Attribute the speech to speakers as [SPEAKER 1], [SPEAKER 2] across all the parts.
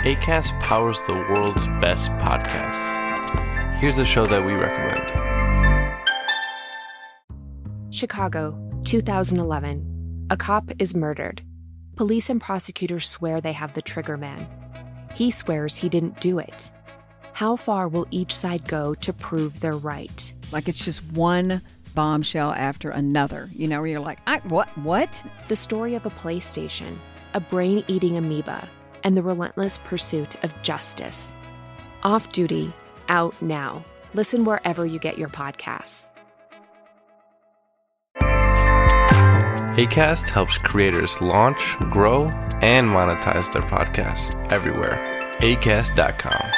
[SPEAKER 1] Acast powers the world's best podcasts. Here's a show that we recommend.
[SPEAKER 2] Chicago, 2011. A cop is murdered. Police and prosecutors swear they have the trigger man. He swears he didn't do it. How far will each side go to prove they're right?
[SPEAKER 3] Like it's just one bombshell after another, you know, where you're like, what?
[SPEAKER 2] The story of a PlayStation, a brain-eating amoeba, and the relentless pursuit of justice. Off Duty, out now. Listen wherever you get your podcasts.
[SPEAKER 1] Acast helps creators launch, grow, and monetize their podcasts everywhere. Acast.com.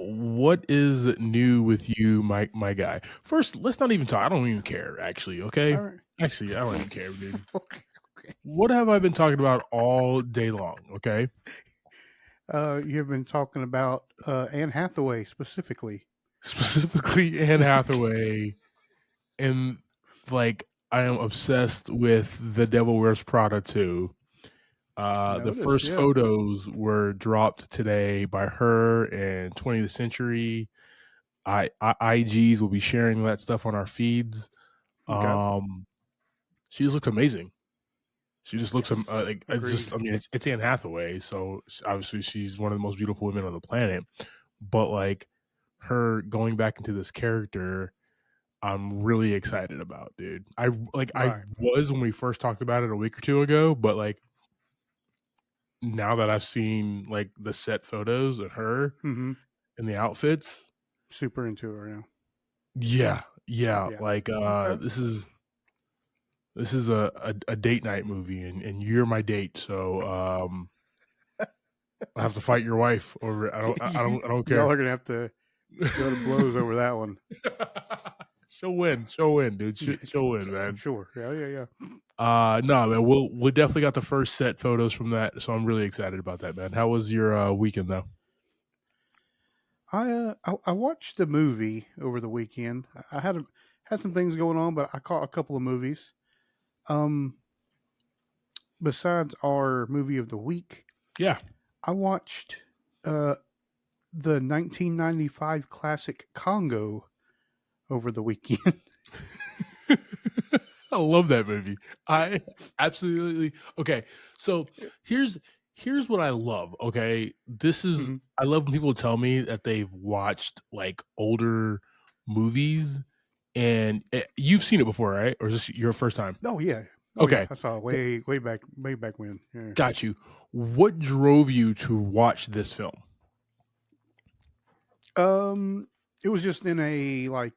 [SPEAKER 4] What is new with you, my guy? First, let's not even talk. I don't even care, actually, okay?
[SPEAKER 5] All right.
[SPEAKER 4] Actually, I don't even care, dude.
[SPEAKER 5] Okay.
[SPEAKER 4] What have I been talking about all day long, okay?
[SPEAKER 5] You've been talking about Anne Hathaway specifically.
[SPEAKER 4] Specifically Anne Hathaway, and like I am obsessed with The Devil Wears Prada 2. The first photos were dropped today by her and 20th Century. IGs will be sharing that stuff on our feeds.
[SPEAKER 5] Okay.
[SPEAKER 4] She just looks amazing. She just looks like
[SPEAKER 5] Agreed.
[SPEAKER 4] it's Anne Hathaway, so obviously she's one of the most beautiful women on the planet. But like her going back into this character, I'm really excited about, dude. I was when we first talked about it a week or two ago, but like now that I've seen like the set photos of her and the outfits,
[SPEAKER 5] super into her now.
[SPEAKER 4] Yeah.
[SPEAKER 5] Yeah.
[SPEAKER 4] Like this is a date night movie, and you're my date, so I have to fight your wife over it. I don't care.
[SPEAKER 5] Y'all are gonna have to go to blows over that one.
[SPEAKER 4] She'll win, dude. She'll win, man.
[SPEAKER 5] Sure. Yeah.
[SPEAKER 4] No, man. We definitely got the first set photos from that, so I'm really excited about that, man. How was your weekend, though?
[SPEAKER 5] I watched the movie over the weekend. I had some things going on, but I caught a couple of movies. Besides our movie of the week,
[SPEAKER 4] yeah,
[SPEAKER 5] I watched the 1995 classic Congo over the weekend.
[SPEAKER 4] I love that movie. I absolutely okay. So here's what I love. Okay, this is I love when people tell me that they've watched like older movies, and you've seen it before, right? Or is this your first time?
[SPEAKER 5] Oh yeah.
[SPEAKER 4] Okay,
[SPEAKER 5] yeah. I saw it way back when. Yeah.
[SPEAKER 4] Got you. What drove you to watch this film?
[SPEAKER 5] It was just in a like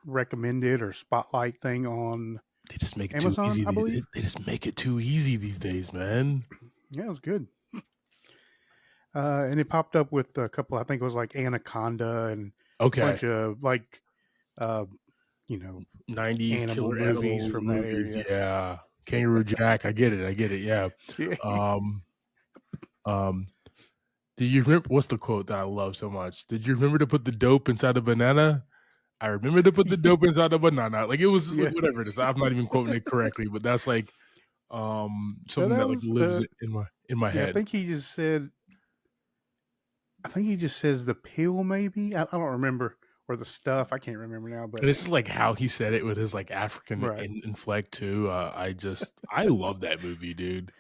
[SPEAKER 5] recommended or spotlight thing on.
[SPEAKER 4] They just make it
[SPEAKER 5] Amazon,
[SPEAKER 4] too easy.
[SPEAKER 5] I believe.
[SPEAKER 4] They just make it too easy these days, man.
[SPEAKER 5] Yeah, it was good. And it popped up with a couple. I think it was like Anaconda and a bunch of like,
[SPEAKER 4] 90s
[SPEAKER 5] animal
[SPEAKER 4] killer
[SPEAKER 5] movies
[SPEAKER 4] animal
[SPEAKER 5] from
[SPEAKER 4] movies.
[SPEAKER 5] that area.
[SPEAKER 4] Yeah, Kangaroo Jack. I get it. Yeah. Did you remember what's the quote that I love so much? Did you remember to put the dope inside the banana? I remember to put the dope inside the banana. Like it was like, whatever it is. I'm not even quoting it correctly, but that's like something that like lives in my head.
[SPEAKER 5] I think he just says the pill. Maybe I don't remember, or the stuff. I can't remember now. But
[SPEAKER 4] and this is like how he said it with his like African inflect too. I love that movie, dude.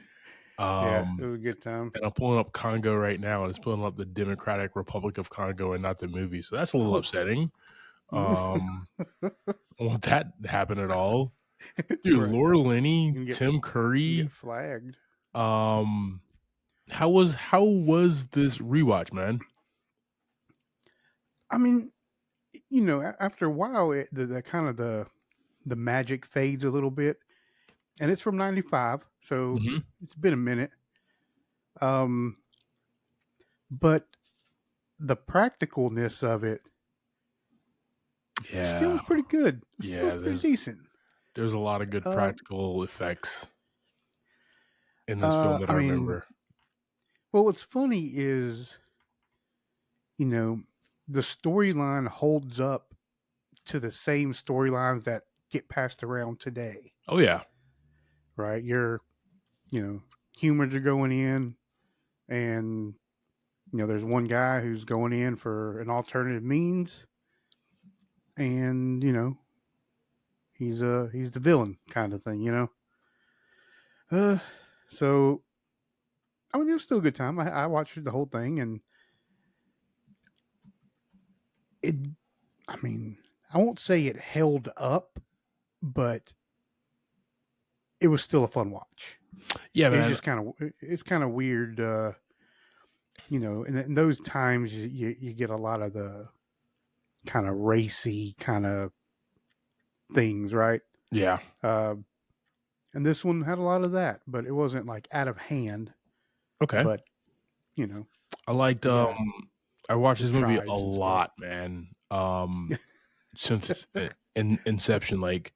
[SPEAKER 5] Yeah, it was a good time.
[SPEAKER 4] And I'm pulling up Congo right now, and it's pulling up the Democratic Republic of Congo and not the movie. So that's a little upsetting. I don't want that to happen at all. Dude, Laura Linney, Tim Curry.
[SPEAKER 5] Get flagged.
[SPEAKER 4] How was this rewatch, man?
[SPEAKER 5] I mean, after a while, the kind of the magic fades a little bit, and it's from '95, so it's been a minute. But the practicalness of it, still was pretty good. Still was pretty decent.
[SPEAKER 4] There's a lot of good practical effects in this film that I remember.
[SPEAKER 5] Well, what's funny is, the storyline holds up to the same storylines that get passed around today.
[SPEAKER 4] Oh yeah.
[SPEAKER 5] Right? Humans are going in, and there's one guy who's going in for an alternative means, and he's the villain kind of thing. So I mean, it was still a good time. I watched the whole thing, and it. I mean, I won't say it held up, but it was still a fun watch.
[SPEAKER 4] Yeah, man.
[SPEAKER 5] It's kind of weird, in those times you get a lot of the kind of racy kind of things, right?
[SPEAKER 4] Yeah.
[SPEAKER 5] And this one had a lot of that, but it wasn't like out of hand.
[SPEAKER 4] Okay.
[SPEAKER 5] But
[SPEAKER 4] I liked. I watched this movie a lot, man. Since inception, like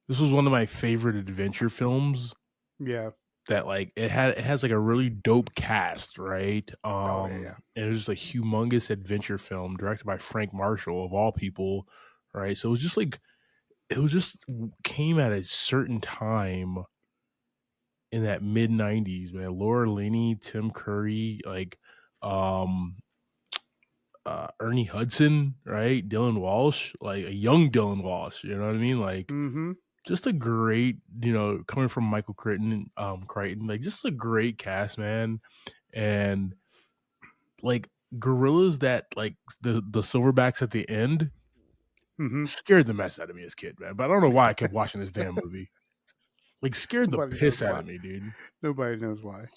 [SPEAKER 4] this was one of my favorite adventure films.
[SPEAKER 5] Yeah.
[SPEAKER 4] That like it has like a really dope cast, right?
[SPEAKER 5] Yeah.
[SPEAKER 4] And it was just a humongous adventure film directed by Frank Marshall of all people, right? So it was just came at a certain time in that mid 90s, man. Laura Linney, Tim Curry, like Ernie Hudson, right? Dylan Walsh, like a young Dylan Walsh, you know what I mean? Like just a great, coming from Michael Crichton, like just a great cast, man. And like gorillas that like the silverbacks at the end scared the mess out of me as a kid, man. But I don't know why I kept watching this damn movie. Like scared the piss out of me, dude.
[SPEAKER 5] Nobody knows why.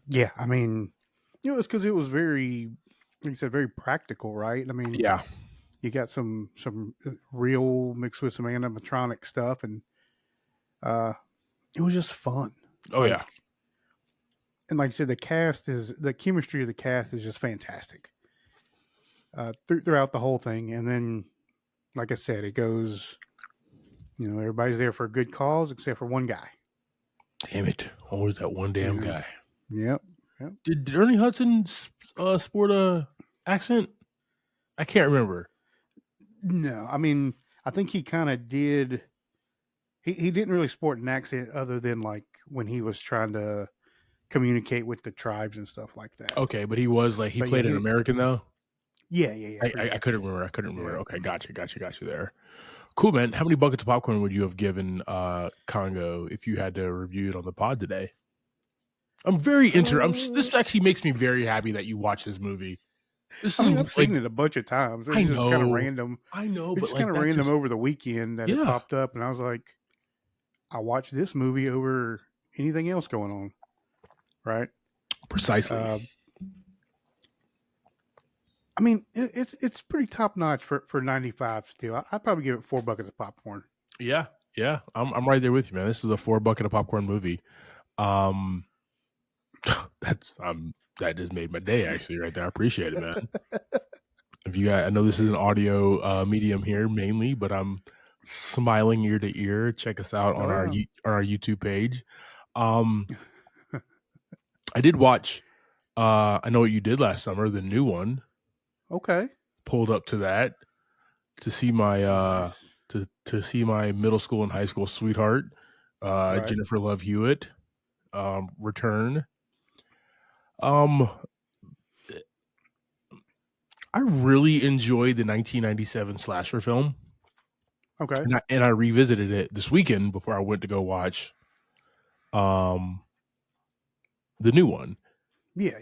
[SPEAKER 5] Yeah, I mean, it's because it was very, like you said, very practical, right? I mean,
[SPEAKER 4] yeah,
[SPEAKER 5] you got some real mixed with some animatronic stuff, and it was just fun.
[SPEAKER 4] Oh yeah,
[SPEAKER 5] and like I said, the chemistry of the cast is just fantastic throughout the whole thing. And then, like I said, it goes, everybody's there for a good cause except for one guy.
[SPEAKER 4] Damn it! Always that one damn guy.
[SPEAKER 5] Yep.
[SPEAKER 4] Did Ernie Hudson sport a accent? I can't remember.
[SPEAKER 5] No, I mean, I think he kind of did. He didn't really sport an accent other than like when he was trying to communicate with the tribes and stuff like that.
[SPEAKER 4] Okay, but he was like he played an American though.
[SPEAKER 5] Yeah.
[SPEAKER 4] I couldn't remember. Yeah. Okay, got you there. Cool, man. How many buckets of popcorn would you have given Congo if you had to review it on the pod today? I'm very interested. This actually makes me very happy that you watched this movie.
[SPEAKER 5] I've seen it a bunch of times. It's just kind of random.
[SPEAKER 4] I know,
[SPEAKER 5] it's
[SPEAKER 4] but
[SPEAKER 5] just kind of random over the weekend that it popped up, and I was like, I watched this movie over anything else going on, right?
[SPEAKER 4] Precisely.
[SPEAKER 5] I mean, it's pretty top notch for 95 still. I'd probably give it 4 buckets of popcorn.
[SPEAKER 4] Yeah. I'm right there with you, man. This is a 4 bucket of popcorn movie. That just made my day actually right there. I appreciate it, man. If you guys, I know this is an audio medium here mainly, but I'm smiling ear to ear. Check us out on our YouTube page. I did watch I Know What You Did Last Summer, the new one.
[SPEAKER 5] Okay.
[SPEAKER 4] Pulled up to that to see my to see my middle school and high school sweetheart, Jennifer Love Hewitt, return. I really enjoyed the 1997 slasher film.
[SPEAKER 5] Okay.
[SPEAKER 4] And I revisited it this weekend before I went to go watch the new one.
[SPEAKER 5] Yeah.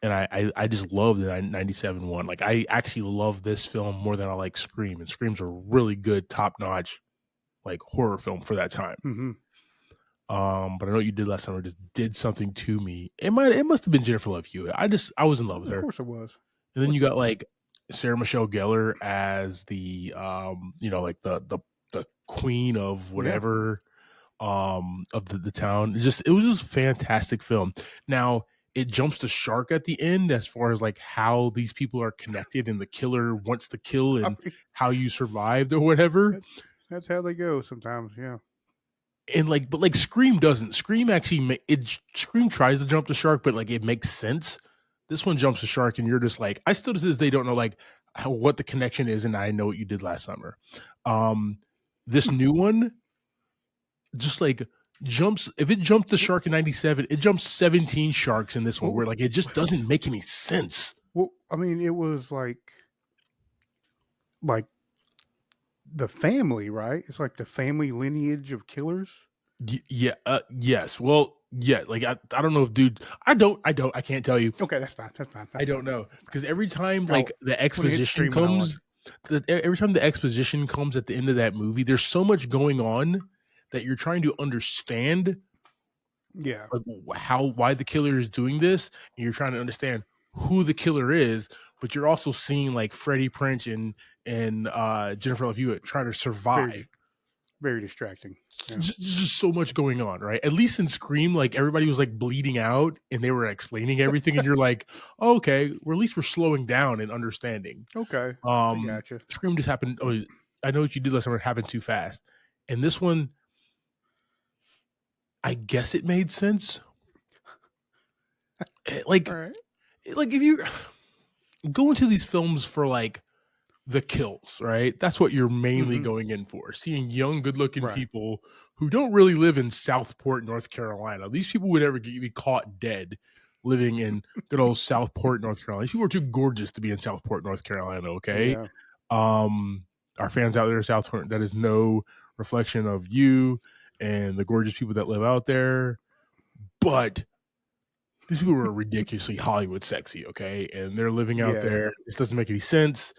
[SPEAKER 4] And I just love the 97 one. Like I actually love this film more than I like Scream. And Scream's a really good, top-notch like horror film for that time.
[SPEAKER 5] Mm-hmm.
[SPEAKER 4] But I Know What You Did Last Summer just did something to me. It must have been Jennifer Love Hewitt. I was in love with her.
[SPEAKER 5] Of course it was.
[SPEAKER 4] And then you got like Sarah Michelle Gellar as the like the queen of whatever of the town. It was just a fantastic film. Now it jumps the shark at the end as far as like how these people are connected and the killer wants to kill and how you survived or whatever.
[SPEAKER 5] That's how they go sometimes, yeah.
[SPEAKER 4] And but Scream doesn't. Scream actually Scream tries to jump the shark, but like it makes sense This one jumps the shark, and you're just like, I still to this day don't know like what the connection is, and I know what you did last summer. This new one just like jumps. If it jumped the shark in '97, it jumps 17 sharks in this one. Where like it just doesn't make any sense.
[SPEAKER 5] Well, I mean, it was like the family, right? It's like the family lineage of killers.
[SPEAKER 4] Yeah. Yes. Well. Yeah. Like I don't know if dude. I can't tell you.
[SPEAKER 5] Okay, that's fine.
[SPEAKER 4] I don't know because every time like the exposition
[SPEAKER 5] streaming,
[SPEAKER 4] comes, every time the exposition comes at the end of that movie, there's so much going on that you're trying to understand.
[SPEAKER 5] Yeah.
[SPEAKER 4] Like why the killer is doing this, and you're trying to understand who the killer is, but you're also seeing like Freddie Prinze and Jennifer Love Hewitt trying to survive.
[SPEAKER 5] Very distracting. Yeah.
[SPEAKER 4] Just so much going on, right? At least in Scream, like everybody was like bleeding out and they were explaining everything, and you're like, oh, okay, well, at least we're slowing down and understanding.
[SPEAKER 5] Okay, I gotcha.
[SPEAKER 4] Scream just happened. Oh, I know what you did last summer. It happened too fast, and this one, I guess it made sense. Like,
[SPEAKER 5] all right.
[SPEAKER 4] Like if you go into these films for like the kills, right? That's what you're mainly going in for. Seeing young, good-looking people who don't really live in Southport, North Carolina. These people would never be caught dead living in good old Southport, North Carolina. These people are too gorgeous to be in Southport, North Carolina, okay?
[SPEAKER 5] Yeah.
[SPEAKER 4] Our fans out there in Southport, that is no reflection of you and the gorgeous people that live out there. But these people are ridiculously Hollywood sexy, okay? And they're living out there. This doesn't make any sense.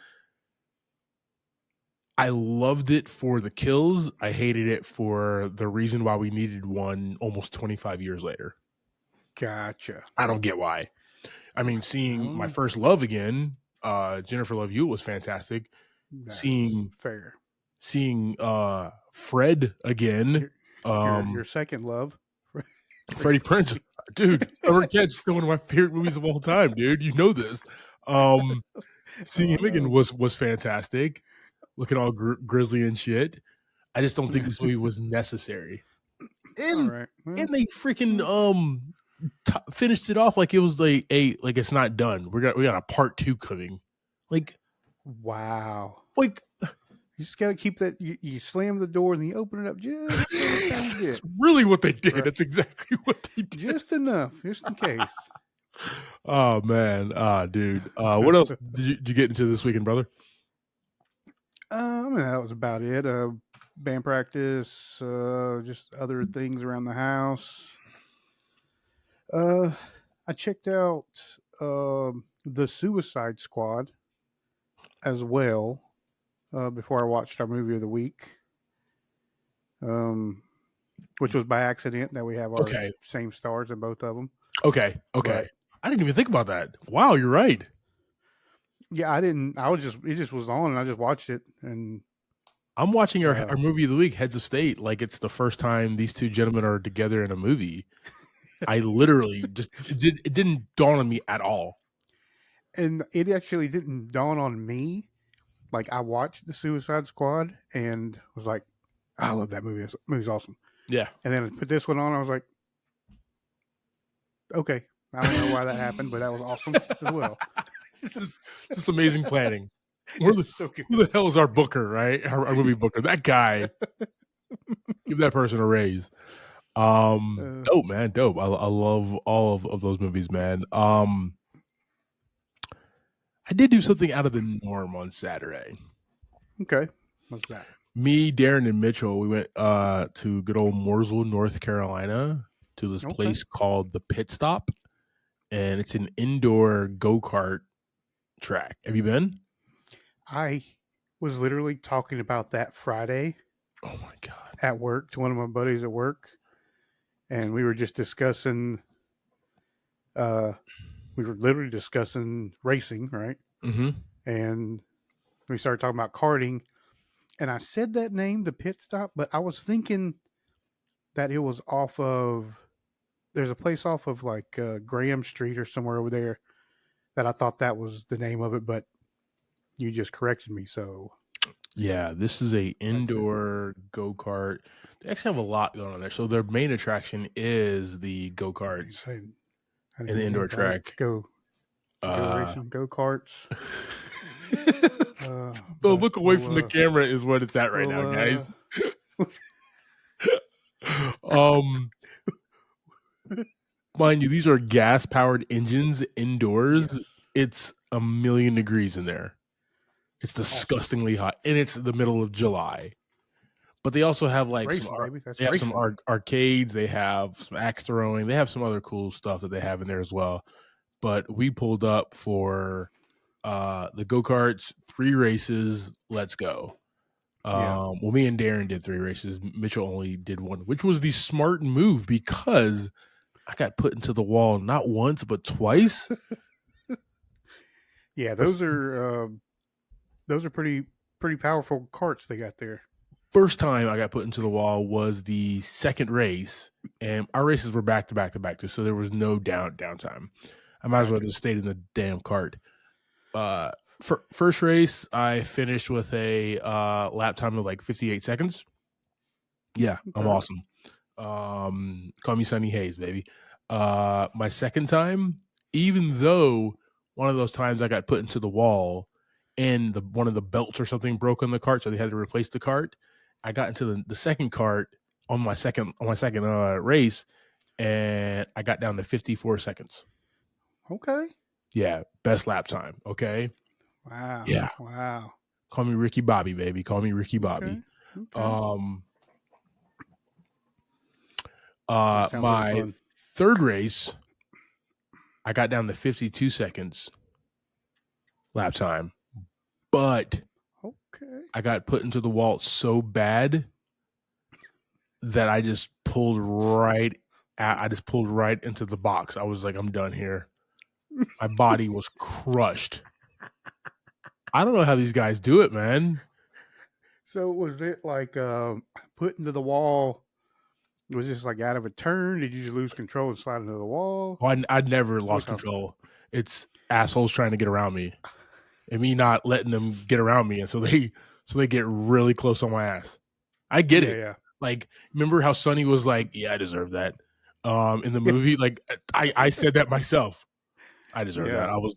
[SPEAKER 4] I loved it for the kills. I hated it for the reason why we needed one almost 25 years later.
[SPEAKER 5] Gotcha.
[SPEAKER 4] I don't get why. I mean, seeing my first love again, Jennifer Love Hewitt was fantastic.
[SPEAKER 5] That's
[SPEAKER 4] seeing
[SPEAKER 5] fair.
[SPEAKER 4] Fred again.
[SPEAKER 5] Your second love.
[SPEAKER 4] Freddie Prinze. Dude, Summer Catch is still one of my favorite movies of all time, dude. You know this. Seeing him again was fantastic. Looking all grisly and shit. I just don't think this movie was necessary. And and they freaking finished it off like it was like like it's not done. We got a part 2 coming. Like,
[SPEAKER 5] wow.
[SPEAKER 4] Like,
[SPEAKER 5] you just gotta keep that. You slam the door and you open it up just.
[SPEAKER 4] That's really what they did. Right. That's exactly what they did.
[SPEAKER 5] Just enough, just in case.
[SPEAKER 4] Oh man, dude. What else did you get into this weekend, brother?
[SPEAKER 5] I mean, that was about it. Band practice, just other things around the house. I checked out the Suicide Squad as well before I watched our movie of the week, which was by accident that we have our same stars in both of them.
[SPEAKER 4] Okay. But I didn't even think about that. Wow, you're right.
[SPEAKER 5] Yeah, I didn't. It just was on, and I just watched it. And
[SPEAKER 4] I'm watching our movie of the week, Heads of State, like it's the first time these two gentlemen are together in a movie. I literally it didn't dawn on me at all.
[SPEAKER 5] And it actually didn't dawn on me. Like, I watched the Suicide Squad and was like, I love that movie. That movie's awesome.
[SPEAKER 4] Yeah.
[SPEAKER 5] And then I put this one on. I was like, okay. I don't know why that happened, but that was awesome as well.
[SPEAKER 4] This is just amazing planning. Who the hell is our booker, right? Our movie booker. That guy. Give that person a raise. Dope, man. Dope. I love all of those movies, man. I did do something out of the norm on Saturday.
[SPEAKER 5] Okay. What's that?
[SPEAKER 4] Me, Darren, and Mitchell, we went to good old Mooresville, North Carolina, to this place called the Pit Stop. And it's an indoor go-kart track. Have you been?
[SPEAKER 5] I was literally talking about that Friday.
[SPEAKER 4] Oh my God.
[SPEAKER 5] At work, to one of my buddies at work. And we were just discussing, we were literally discussing racing, right?
[SPEAKER 4] Mm-hmm.
[SPEAKER 5] And we started talking about karting. And I said that name, the Pit Stop, but I was thinking that it was off of, there's a place off of like Graham Street or somewhere over there that I thought that was the name of it, but you just corrected me. So
[SPEAKER 4] yeah, this is a indoor go-kart. They actually have a lot going on there. So their main attraction is the go-karts and the indoor track.
[SPEAKER 5] Go racing, go karts.
[SPEAKER 4] The look away from the camera is what it's at right now, guys. Mind you, these are gas-powered engines indoors. Yes. It's 1,000,000 degrees in there. It's disgustingly hot, and it's the middle of July. But they also have like
[SPEAKER 5] racing,
[SPEAKER 4] some arcades. They have some axe throwing. They have some other cool stuff that they have in there as well. But we pulled up for the go-karts, 3 races. Let's go. Well, me and Darren did 3 races. Mitchell only did 1, which was the smart move because I got put into the wall not once but twice.
[SPEAKER 5] Yeah, those are pretty powerful carts they got there.
[SPEAKER 4] First time I got put into the wall was the second race, and our races were back to back to back, so there was no downtime. I might as well have just stayed in the damn cart. First race, I finished with a lap time of like 58 seconds. Yeah, okay. I'm awesome. Call me Sunny Hayes, baby. My second time, even though one of those times I got put into the wall and one of the belts or something broke on the cart, so they had to replace the cart. I got into the second cart on my second race, and I got down to 54 seconds.
[SPEAKER 5] Okay.
[SPEAKER 4] Yeah, best lap time. Okay.
[SPEAKER 5] Wow.
[SPEAKER 4] Yeah.
[SPEAKER 5] Wow.
[SPEAKER 4] Call me Ricky Bobby, baby. Call me Ricky Bobby.
[SPEAKER 5] Okay.
[SPEAKER 4] My third race, I got down to 52 seconds lap time, but I got put into the wall so bad that I just pulled right into the box. I was like, I'm done here. My body was crushed. I don't know how these guys do it, man.
[SPEAKER 5] So was it like put into the wall? Was this like out of a turn? Did you just lose control and slide into the wall?
[SPEAKER 4] Oh, I'd never lost control. It's assholes trying to get around me, and me not letting them get around me, and so they get really close on my ass. I get it. Yeah. Like, remember how Sonny was like, "Yeah, I deserve that." In the movie, like I said that myself. I deserve that. I was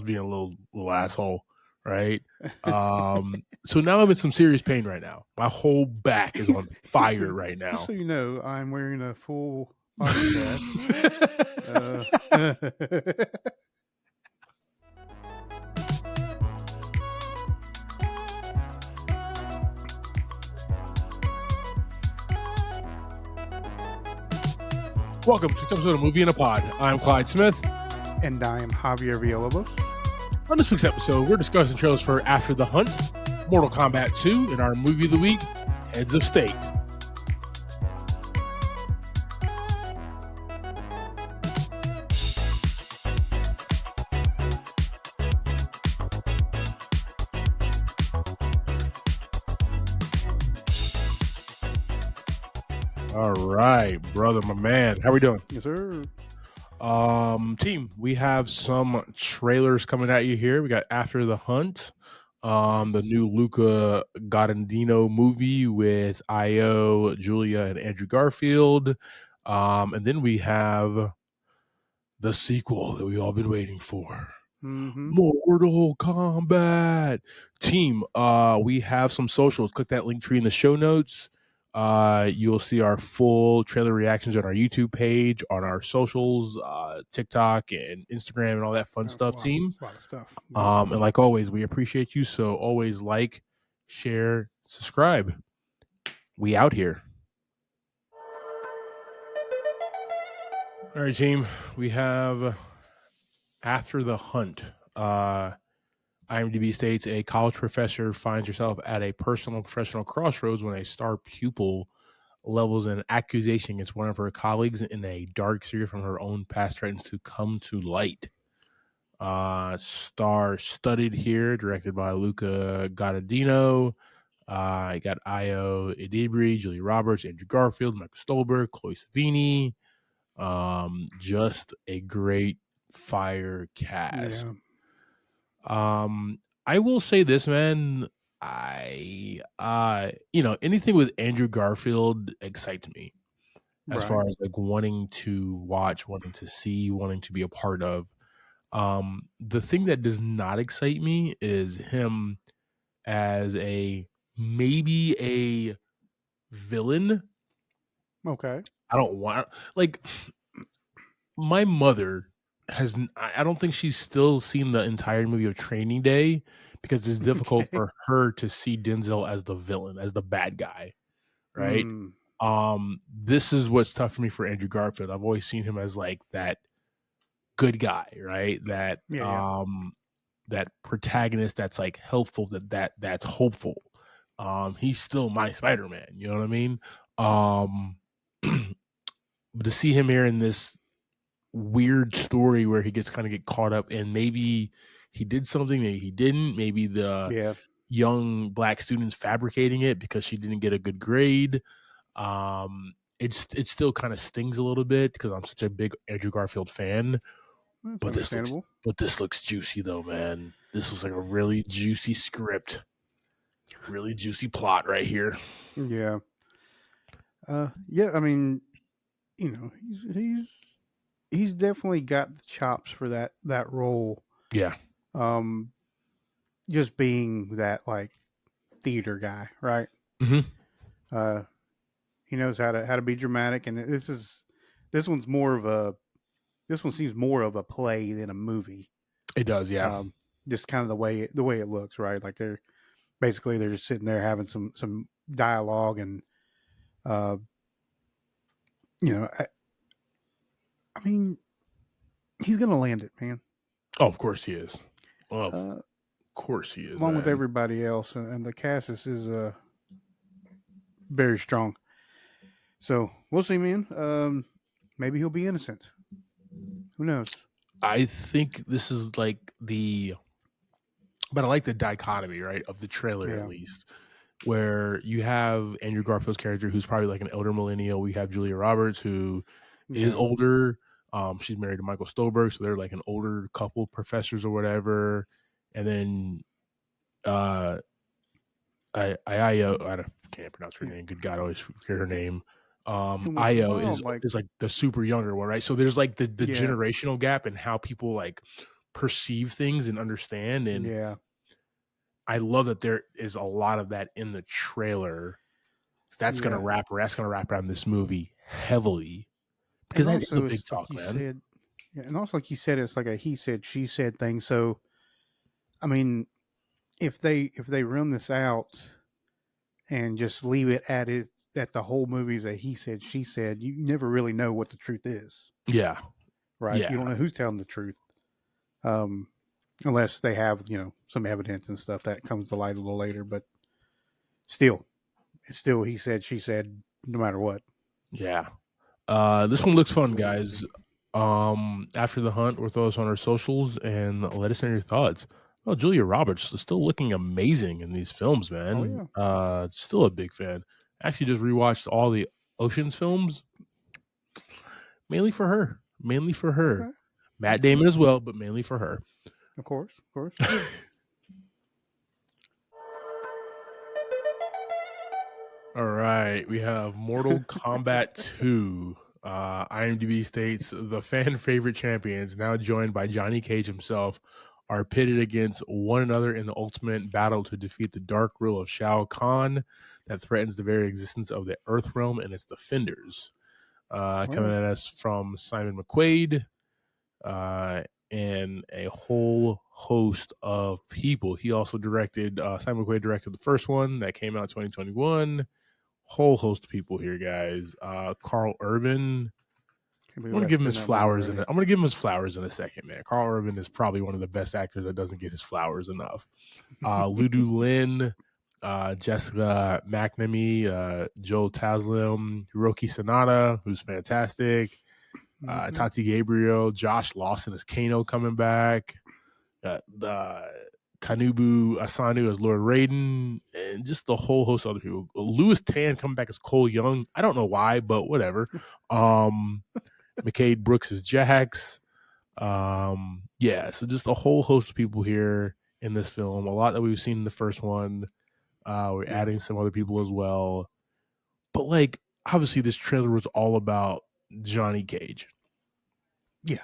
[SPEAKER 4] being a little asshole, right? So now I'm in some serious pain right now. My whole back is on fire right now.
[SPEAKER 5] Just so you know, I'm wearing a full body cast.
[SPEAKER 4] Welcome to this episode of Movie in a Pod. I'm Clyde Smith.
[SPEAKER 5] And I am Javier Villalobos.
[SPEAKER 4] On this week's episode, we're discussing trailers for After the Hunt, Mortal Kombat 2, and our movie of the week, Heads of State. All right, brother, my man. How we doing?
[SPEAKER 5] Yes, sir.
[SPEAKER 4] Team, we have some trailers coming at you here. We got After the Hunt, the new Luca Guadagnino movie with Io, Julia, and Andrew Garfield. And then we have the sequel that we've all been waiting for. Mortal Kombat. Team, we have some socials. Click that link tree in the show notes. You'll see our full trailer reactions on our YouTube page, on our socials, TikTok and Instagram and all that fun stuff, team.
[SPEAKER 5] A lot of stuff.
[SPEAKER 4] And like always, we appreciate you. So always like, share, subscribe. We out here. All right, team. We have After the Hunt. IMDb states a college professor finds herself at a professional crossroads when a star pupil levels an accusation against one of her colleagues in a dark secret from her own past threatens to come to light. Star-studded here, directed by Luca Guadagnino. I got Io Idibri, Julia Roberts, Andrew Garfield, Michael Stolberg, Chloe Savini. Just a great fire cast. Yeah. I will say this, man. Anything with Andrew Garfield excites me as far as like wanting to watch, wanting to see, wanting to be a part of. The thing that does not excite me is him as maybe a villain.
[SPEAKER 5] Okay.
[SPEAKER 4] I don't want like my mother I don't think she's still seen the entire movie of Training Day because it's difficult
[SPEAKER 5] Okay.
[SPEAKER 4] for her to see Denzel as the villain, as the bad guy, right?
[SPEAKER 5] Mm,
[SPEAKER 4] This is what's tough for me for Andrew Garfield. I've always seen him as like that good guy, right?
[SPEAKER 5] yeah.
[SPEAKER 4] That protagonist that's like helpful, that's hopeful. He's still my Spider-Man, you know what I mean? But to see him here in this weird story where he gets kind of get caught up and maybe he did something, maybe he didn't, maybe the
[SPEAKER 5] Yeah.
[SPEAKER 4] young black students fabricating it because she didn't get a good grade. It still kind of stings a little bit because I'm such a big Andrew Garfield fan.
[SPEAKER 5] That's
[SPEAKER 4] But
[SPEAKER 5] understandable.
[SPEAKER 4] this looks juicy though, man. This looks like a really juicy script, really juicy plot right here.
[SPEAKER 5] Yeah. Yeah. I mean, he's definitely got the chops for that role.
[SPEAKER 4] Yeah.
[SPEAKER 5] Um, just being that like theater guy, right?
[SPEAKER 4] Mm-hmm.
[SPEAKER 5] Uh, he knows how to be dramatic, and this one's more of a this one seems more of a play than a movie.
[SPEAKER 4] It does, yeah.
[SPEAKER 5] Just kind of the way it looks, right? Like they're just sitting there having some dialogue, and uh, you know, I mean, he's gonna land it, man.
[SPEAKER 4] Oh, of course he is. Of
[SPEAKER 5] Uh,
[SPEAKER 4] course he is,
[SPEAKER 5] Along with
[SPEAKER 4] man.
[SPEAKER 5] everybody else, and the cast is very strong. So we'll see, man. Maybe he'll be innocent. Who knows?
[SPEAKER 4] I think this is like but I like the dichotomy, right, of the trailer at
[SPEAKER 5] Yeah,
[SPEAKER 4] least, where you have Andrew Garfield's character who's probably like an elder millennial. We have Julia Roberts who is
[SPEAKER 5] yeah.
[SPEAKER 4] older. She's married to Michael Stolberg, so they're like an older couple, professors or whatever. And then I can't pronounce her name. Good God, I always forget her name.
[SPEAKER 5] And what's
[SPEAKER 4] Io
[SPEAKER 5] wild, like,
[SPEAKER 4] is like the super younger one, right? So there's like the
[SPEAKER 5] yeah,
[SPEAKER 4] generational gap and how people like perceive things and understand. And
[SPEAKER 5] yeah,
[SPEAKER 4] I love that there is a lot of that in the trailer. That's gonna
[SPEAKER 5] yeah.
[SPEAKER 4] wrap around this movie heavily because
[SPEAKER 5] And
[SPEAKER 4] that is a
[SPEAKER 5] also,
[SPEAKER 4] big
[SPEAKER 5] it's like
[SPEAKER 4] talk,
[SPEAKER 5] you
[SPEAKER 4] man.
[SPEAKER 5] said, yeah, and also like you said, it's like a he said she said thing. So, I mean, if they run this out and just leave it at the whole movie's a he said she said, you never really know what the truth is,
[SPEAKER 4] Yeah,
[SPEAKER 5] right? You
[SPEAKER 4] yeah,
[SPEAKER 5] don't know who's telling the truth, um, unless they have some evidence and stuff that comes to light a little later. But still, it's still he said she said, no matter what.
[SPEAKER 4] yeah. This one looks fun,
[SPEAKER 5] Cool
[SPEAKER 4] guys.
[SPEAKER 5] movie.
[SPEAKER 4] After the hunt, or throw us on our socials and let us know your thoughts. Oh, Julia Roberts is still looking amazing in these films,
[SPEAKER 5] Oh
[SPEAKER 4] man.
[SPEAKER 5] yeah.
[SPEAKER 4] Still a big fan. Actually, just rewatched all the Ocean's films, mainly for her. Mainly for her.
[SPEAKER 5] Okay.
[SPEAKER 4] Matt
[SPEAKER 5] Okay.
[SPEAKER 4] Damon as well, but mainly for her.
[SPEAKER 5] Of course. Of course.
[SPEAKER 4] All right, we have Mortal Kombat 2. IMDb states the fan favorite champions, now joined by Johnny Cage himself, are pitted against one another in the ultimate battle to defeat the dark rule of Shao Kahn that threatens the very existence of the Earth Realm and its defenders.
[SPEAKER 5] All
[SPEAKER 4] Coming
[SPEAKER 5] right.
[SPEAKER 4] at us from Simon McQuaid and a whole host of people. He also directed, Simon McQuaid directed the first one that came out in 2021. Whole host of people here, guys. Carl Urban.
[SPEAKER 5] Can't
[SPEAKER 4] I'm
[SPEAKER 5] believe
[SPEAKER 4] gonna
[SPEAKER 5] that's
[SPEAKER 4] give him
[SPEAKER 5] been
[SPEAKER 4] his
[SPEAKER 5] that long
[SPEAKER 4] flowers,
[SPEAKER 5] already.
[SPEAKER 4] I'm gonna give him his flowers in a second, man. Carl Urban is probably one of the best actors that doesn't get his flowers enough. Ludu Lin, Jessica McNamee, Joel Taslim, Hiroki Sanada, who's fantastic.
[SPEAKER 5] Mm-hmm.
[SPEAKER 4] Tati Gabriel, Josh Lawson as Kano coming back. The Tanubu Asanu as Lord Raiden, and just the whole host of other people. Louis Tan coming back as Cole Young. I don't know why, but whatever. McCade Brooks as Jax. Yeah, so just a whole host of people here in this film. A lot that we've seen in the first one. We're
[SPEAKER 5] Yeah.
[SPEAKER 4] adding some other people as well. But like, obviously, this trailer was all about Johnny Cage.
[SPEAKER 5] Yeah.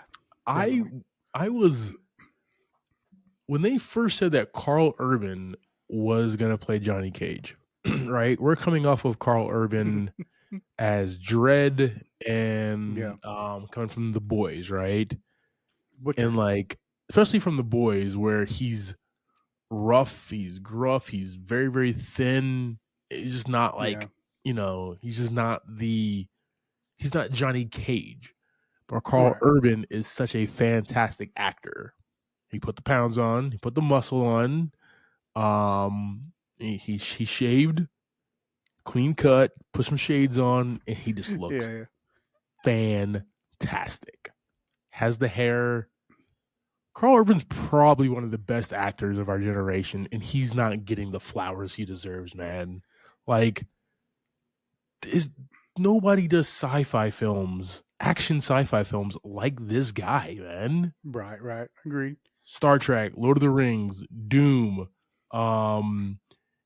[SPEAKER 4] I
[SPEAKER 5] Definitely.
[SPEAKER 4] When they first said that Carl Urban was going to play Johnny Cage, right? We're coming off of Carl Urban as Dredd
[SPEAKER 5] Yeah.
[SPEAKER 4] and coming from The Boys, right?
[SPEAKER 5] Butcher.
[SPEAKER 4] And like, especially from The Boys, where he's rough, he's gruff, he's very, very thin. He's just not like, he's just not he's not Johnny Cage. But Carl
[SPEAKER 5] Right.
[SPEAKER 4] Urban is such a fantastic actor. He put the pounds on, he put the muscle on. He shaved, clean cut, put some shades on, and he just looks fantastic. Has the hair. Carl Urban's probably one of the best actors of our generation, and he's not getting the flowers he deserves, man. Like, nobody does sci-fi films, action sci-fi films like this guy, man.
[SPEAKER 5] Right. Agreed.
[SPEAKER 4] Star Trek, Lord of the Rings, Doom.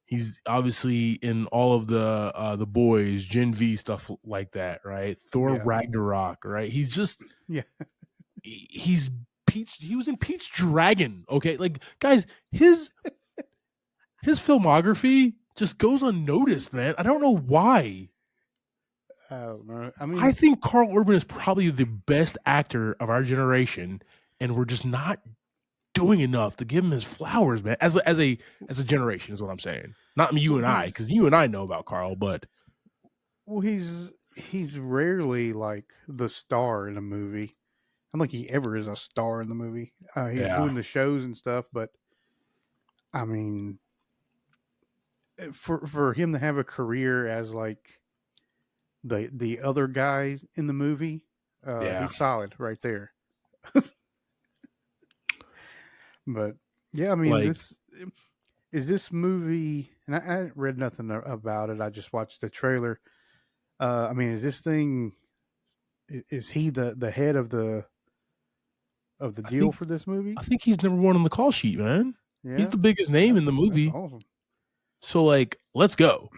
[SPEAKER 4] He's obviously in all of the Boys, Gen V stuff like that, right? Thor Ragnarok, right? He's just he's Peach. He was in Peach Dragon. Okay, like guys, his filmography just goes unnoticed, man. I don't know why.
[SPEAKER 5] I mean,
[SPEAKER 4] I think Carl Urban is probably the best actor of our generation, and we're just not doing enough to give him his flowers, man. As a generation is what I'm saying. Not you and I, because you and I know about Carl, but
[SPEAKER 5] he's rarely like the star in a movie. I don't think he ever is a star in the movie. He's doing the shows and stuff, but I mean, for him to have a career as like the other guy in the movie, he's solid right there. But yeah, I mean,
[SPEAKER 4] like,
[SPEAKER 5] this movie, and I hadn't read nothing about it. I just watched the trailer. I mean, is this thing? Is he the head of the deal for this movie?
[SPEAKER 4] I think he's number one on the call sheet, man.
[SPEAKER 5] Yeah,
[SPEAKER 4] he's the biggest name in the movie.
[SPEAKER 5] That's awesome.
[SPEAKER 4] So like, let's go.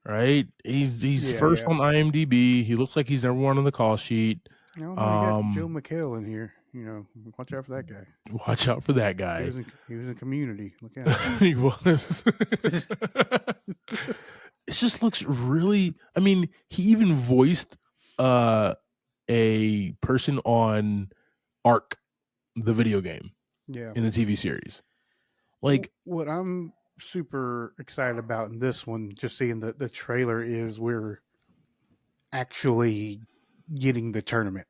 [SPEAKER 4] Right? He's first on IMDb. He looks like he's number one on the call sheet.
[SPEAKER 5] I don't know, you got Joe McHale in here. You know, watch out for that guy.
[SPEAKER 4] Watch out for that guy.
[SPEAKER 5] He was in Community. Look out.
[SPEAKER 4] He was. It just looks really. I mean, he even voiced a person on Ark, the video game, in the TV series. Like,
[SPEAKER 5] what I'm super excited about in this one, just seeing the trailer, is we're actually getting the tournament.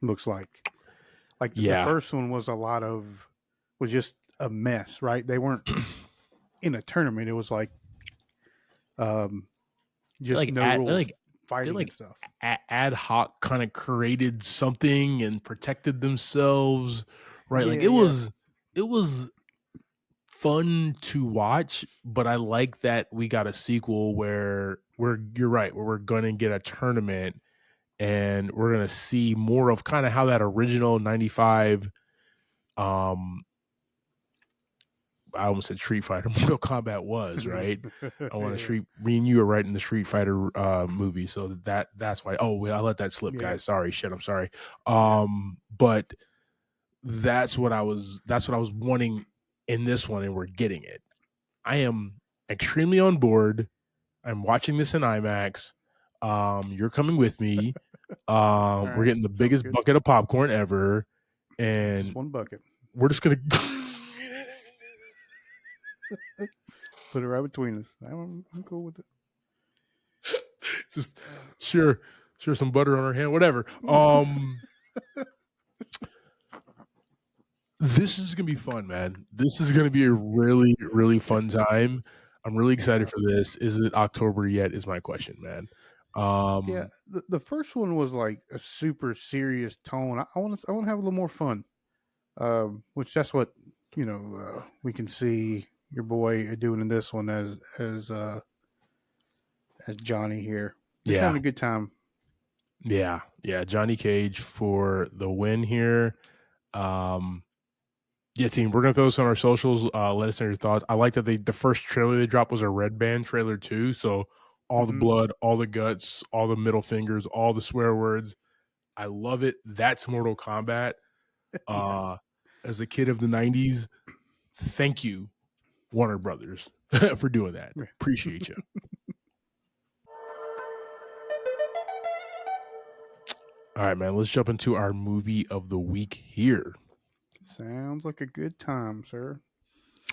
[SPEAKER 5] Looks like the first one was just a mess, right? They weren't in a tournament. It was like just like no rules, like fighting and stuff.
[SPEAKER 4] Ad hoc kind of created something and protected themselves, right? Like it was fun to watch, but I like that we got a sequel where you're right, where we're gonna get a tournament and we're gonna see more of kind of how that original 95 I almost said Street Fighter Mortal Kombat was, right? I want to me and you are right in the Street Fighter movie, so that's why. Oh, I let that slip, guys. Sorry, I'm sorry. But that's what I was wanting in this one, and we're getting it. I am extremely on board. I'm watching this in IMAX. You're coming with me. We're getting the biggest bucket of popcorn ever, and
[SPEAKER 5] just one bucket.
[SPEAKER 4] We're just gonna
[SPEAKER 5] put it right between us. I'm cool with it.
[SPEAKER 4] Just sure some butter on our hand, whatever. This is gonna be fun, man. This is gonna be a really, really fun time. I'm really excited for this. Is it October yet? Is my question, man.
[SPEAKER 5] The first one was like a super serious tone. I want to have a little more fun. Which that's what we can see your boy doing in this one as Johnny here. Just having a good time.
[SPEAKER 4] Yeah, Johnny Cage for the win here. Team, we're gonna throw this on our socials. Let us know your thoughts. I like that the first trailer they dropped was a Red Band trailer too. So all the blood, all the guts, all the middle fingers, all the swear words. I love it. That's Mortal Kombat. As a kid of the 90s, thank you, Warner Brothers, for doing that.
[SPEAKER 5] Yeah.
[SPEAKER 4] Appreciate you. All right, man, let's jump into our movie of the week here.
[SPEAKER 5] Sounds like a good time, sir.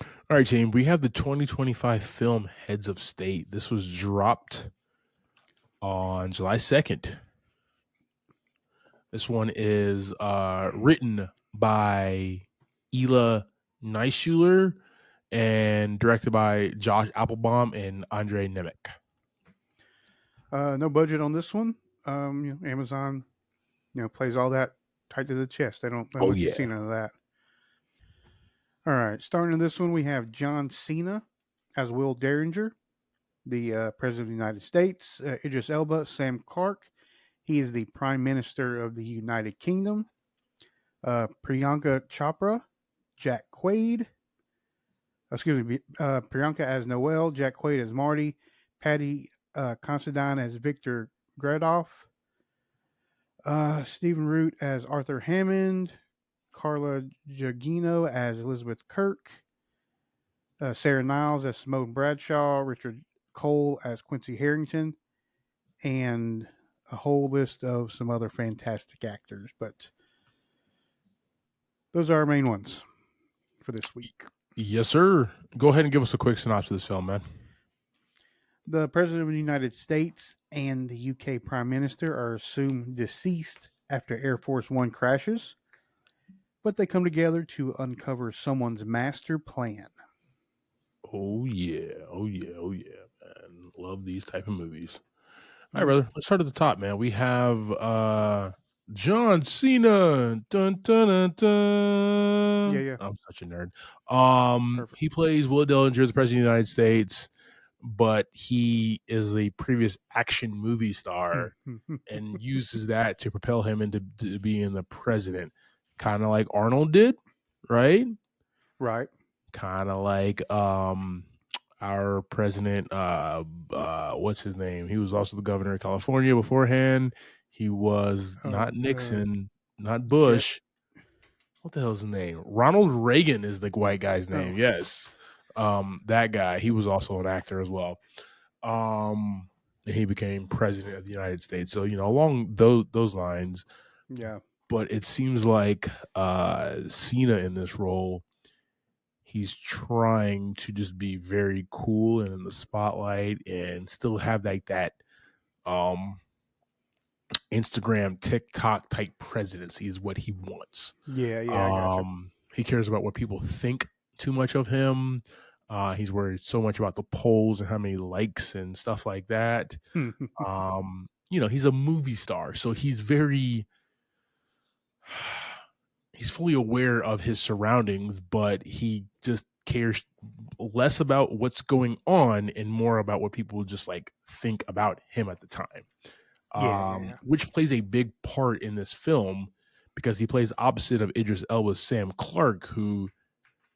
[SPEAKER 4] All right, team, we have the 2025 film Heads of State. This was dropped on July 2nd. This one is written by Ela Neischuler and directed by Josh Applebaum and Andre Nemec.
[SPEAKER 5] No budget on this one. Amazon, plays all that tight to the chest. They don't let you see none of that. All right, starting in this one, we have John Cena as Will Derringer, the President of the United States. Idris Elba, Sam Clark. He is the Prime Minister of the United Kingdom. Priyanka Chopra, Jack Quaid. Priyanka as Noel, Jack Quaid as Marty, Patty Considine as Victor Gradoff, Stephen Root as Arthur Hammond, Carla Gugino as Elizabeth Kirk, Sarah Niles as Simone Bradshaw, Richard Cole as Quincy Harrington, and a whole list of some other fantastic actors. But those are our main ones for this week.
[SPEAKER 4] Yes, sir. Go ahead and give us a quick synopsis of this film, man.
[SPEAKER 5] The President of the United States and the UK Prime Minister are assumed deceased after Air Force One crashes, but they come together to uncover someone's master plan.
[SPEAKER 4] Oh, yeah. Man. Love these type of movies. All right, brother. Let's start at the top, man. We have John Cena. Dun, dun, dun, dun.
[SPEAKER 5] Yeah.
[SPEAKER 4] I'm such a nerd. He plays Will Dillinger, the President of the United States, but he is a previous action movie star and uses that to propel him into being the president, kind of like Arnold did, right?
[SPEAKER 5] Right.
[SPEAKER 4] Kind of like our president, what's his name? He was also the governor of California beforehand. He was not Nixon, not Bush. What the hell's his name? Ronald Reagan is the white guy's name. Yes. That guy. He was also an actor as well. He became president of the United States. So, along those lines.
[SPEAKER 5] Yeah.
[SPEAKER 4] But it seems like Cena in this role, he's trying to just be very cool and in the spotlight and still have that Instagram, TikTok type presidency is what he wants.
[SPEAKER 5] Yeah, I gotcha.
[SPEAKER 4] He cares about what people think too much of him. He's worried so much about the polls and how many likes and stuff like that. He's a movie star, so he's fully aware of his surroundings, but he just cares less about what's going on and more about what people just think about him at the time. Which plays a big part in this film because he plays opposite of Idris Elba's Sam Clark, who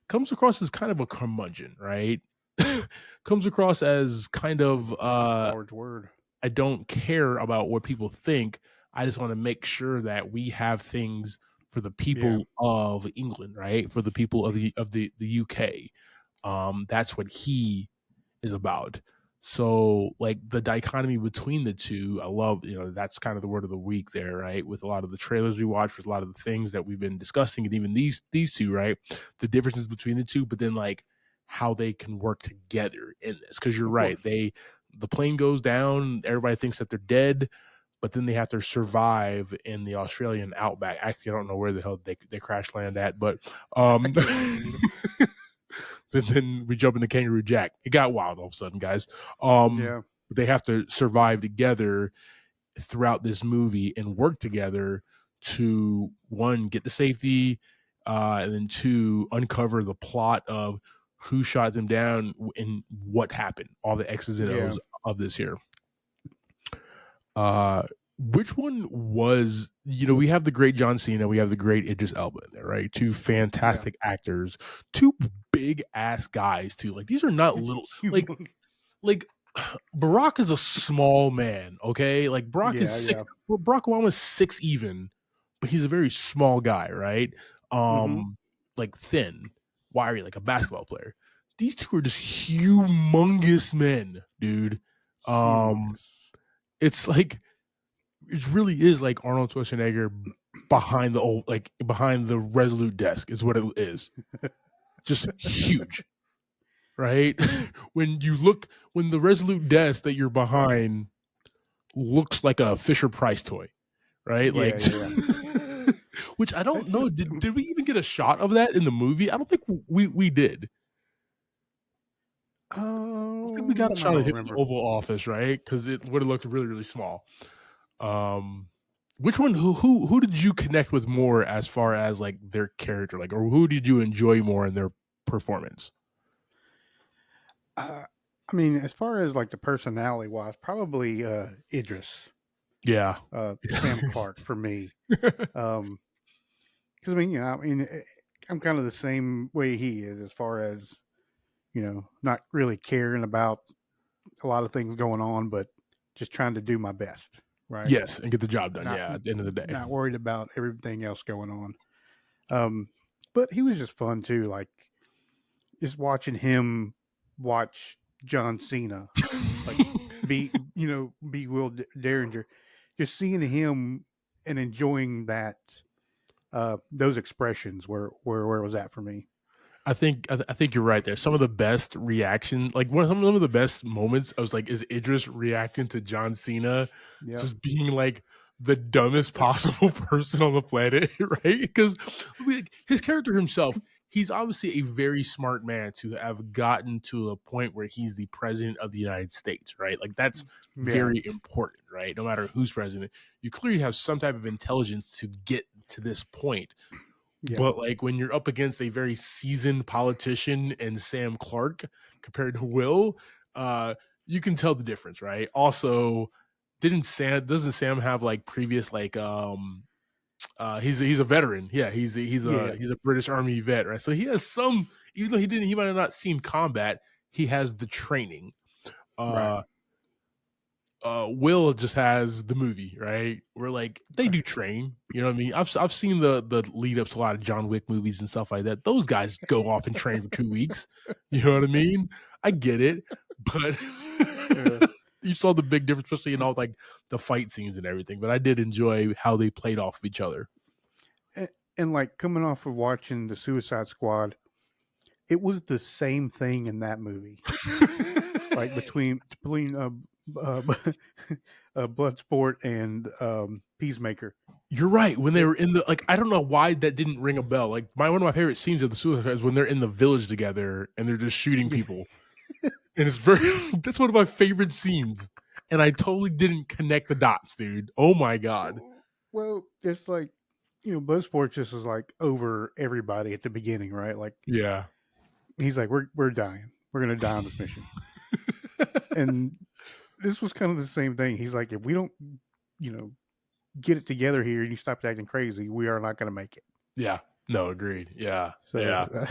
[SPEAKER 4] comes across as kind of a curmudgeon, right? Comes across as kind of
[SPEAKER 5] large word.
[SPEAKER 4] I don't care about what people think. I just want to make sure that we have things for the people of England, right? For the people of the UK. That's what he is about. So the dichotomy between the two, I love, that's kind of the word of the week there, right? With a lot of the trailers we watch, with a lot of the things that we've been discussing, and even these two, right? The differences between the two, but then how they can work together in this. Because you're right, the plane goes down, everybody thinks that they're dead, but then they have to survive in the Australian outback. Actually, I don't know where the hell they crash land at, but then we jump into Kangaroo Jack. It got wild all of a sudden, guys. They have to survive together throughout this movie and work together to, one, get to safety, and then two, uncover the plot of who shot them down and what happened, all the X's and O's of this here. Which one was, we have the great John Cena, we have the great Idris Elba in there, right? Two fantastic actors, two big ass guys too. These are not little, Barack is a small man, okay? Barack is 6, Barack Obama's 6 even, but he's a very small guy, right?
[SPEAKER 5] Mm-hmm.
[SPEAKER 4] like thin, wiry, like a basketball player. These two are just humongous men, dude.
[SPEAKER 5] Humongous.
[SPEAKER 4] It's like it really is like Arnold Schwarzenegger behind the Resolute desk is what it is. Just huge, right? when the Resolute desk that you're behind looks like a Fisher Price toy, right?
[SPEAKER 5] Yeah,
[SPEAKER 4] Like,
[SPEAKER 5] yeah.
[SPEAKER 4] which I don't
[SPEAKER 5] That's
[SPEAKER 4] know.
[SPEAKER 5] just
[SPEAKER 4] Did we even get a shot of that in the movie? I don't think we did. I don't think we got a
[SPEAKER 5] I
[SPEAKER 4] shot of
[SPEAKER 5] don't
[SPEAKER 4] him in the
[SPEAKER 5] remember.
[SPEAKER 4] Oval Office, right? Because it would have looked really, really small. Which one? Who did you connect with more as far as like their character, like, or who did you enjoy more in their performance?
[SPEAKER 5] I mean, as far as like the personality wise, probably Idris,
[SPEAKER 4] Yeah,
[SPEAKER 5] Sam Clark for me. Because I mean, I'm kind of the same way he is as far as not really caring about a lot of things going on, but just trying to do my best, right?
[SPEAKER 4] yes, and get the job done.
[SPEAKER 5] Not
[SPEAKER 4] Yeah, at the end of the day.
[SPEAKER 5] not worried about everything else going on. But he was just fun too, like just watching him watch John Cena, like be Will Derringer, just seeing him and enjoying that those expressions where was that for me?
[SPEAKER 4] I think you're right there. Some of the best reaction, like some of the best moments, I was like, is Idris reacting to John Cena
[SPEAKER 5] Yep.
[SPEAKER 4] just being like the dumbest possible person on the planet, right? Because like, his character himself, he's obviously a very smart man to have gotten to a point where he's the president of the United States, right? Like that's
[SPEAKER 5] Yeah.
[SPEAKER 4] very important, right? No matter who's president, you clearly have some type of intelligence to get to this point.
[SPEAKER 5] Yeah.
[SPEAKER 4] But like when you're up against a very seasoned politician and Sam Clark compared to Will, you can tell the difference, right? Also, doesn't Sam have like previous like he's a veteran. Yeah,
[SPEAKER 5] Yeah.
[SPEAKER 4] he's a British Army vet, right? So he has some, even though he might have not seen combat, he has the training.
[SPEAKER 5] Right.
[SPEAKER 4] Uh Will just has the movie, right? Where like they do train, you know what I mean? I've seen the lead ups to a lot of John Wick movies and stuff like that. Those guys go off and train for 2 weeks. You know what I mean? I get it, but
[SPEAKER 5] Yeah.
[SPEAKER 4] you saw the big difference, especially in all like the fight scenes and everything. But I did enjoy how they played off of each other.
[SPEAKER 5] And like coming off of watching the Suicide Squad, it was the same thing in that movie. Like between uh, Bloodsport and Peacemaker.
[SPEAKER 4] You're right. When they were in the like, I don't know why that didn't ring a bell. Like one of my favorite scenes of the Suicide Squad is when they're in the village together and they're just shooting people, and it's very. That's one of my favorite scenes, and I totally didn't connect the dots, dude. Oh my god.
[SPEAKER 5] Well, it's like Bloodsport just is like over everybody at the beginning, right? Like
[SPEAKER 4] Yeah.
[SPEAKER 5] he's like, we're dying, we're gonna die on this mission, and this was kind of the same thing. He's like, if we don't, get it together here and you stop acting crazy, we are not going to make it.
[SPEAKER 4] Yeah. No, agreed. Yeah.
[SPEAKER 5] So,
[SPEAKER 4] yeah.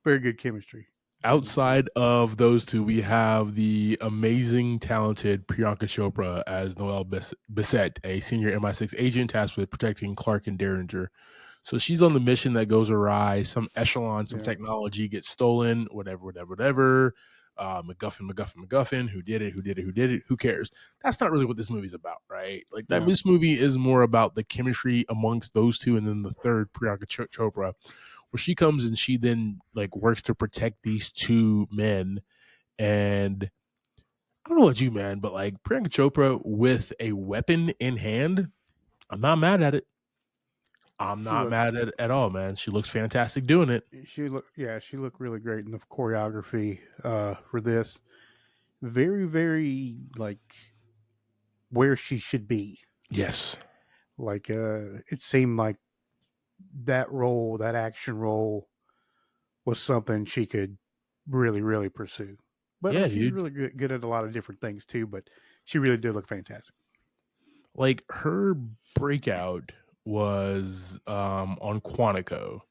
[SPEAKER 5] Very good chemistry.
[SPEAKER 4] Outside of those two, we have the amazing, talented Priyanka Chopra as Noelle Bissett, a senior MI6 agent tasked with protecting Clark and Derringer. So she's on the mission that goes awry. Some echelon, some technology gets stolen, whatever. MacGuffin. Who did it? Who cares? That's not really what this movie's about, right? Like this movie is more about the chemistry amongst those two, and then the third, Priyanka Chopra, where she comes and she then like works to protect these two men. And I don't know about you, man, but like Priyanka Chopra with a weapon in hand, I'm not mad at it. I'm not mad at all, man. She looks fantastic doing it.
[SPEAKER 5] She looked really great in the choreography for this. Very, very like where she should be.
[SPEAKER 4] Yes.
[SPEAKER 5] Like it seemed like that role, that action role, was something she could really, really pursue. But
[SPEAKER 4] Yeah,
[SPEAKER 5] she's
[SPEAKER 4] dude.
[SPEAKER 5] really good at a lot of different things too. But she really did look fantastic.
[SPEAKER 4] Like her breakout was on Quantico,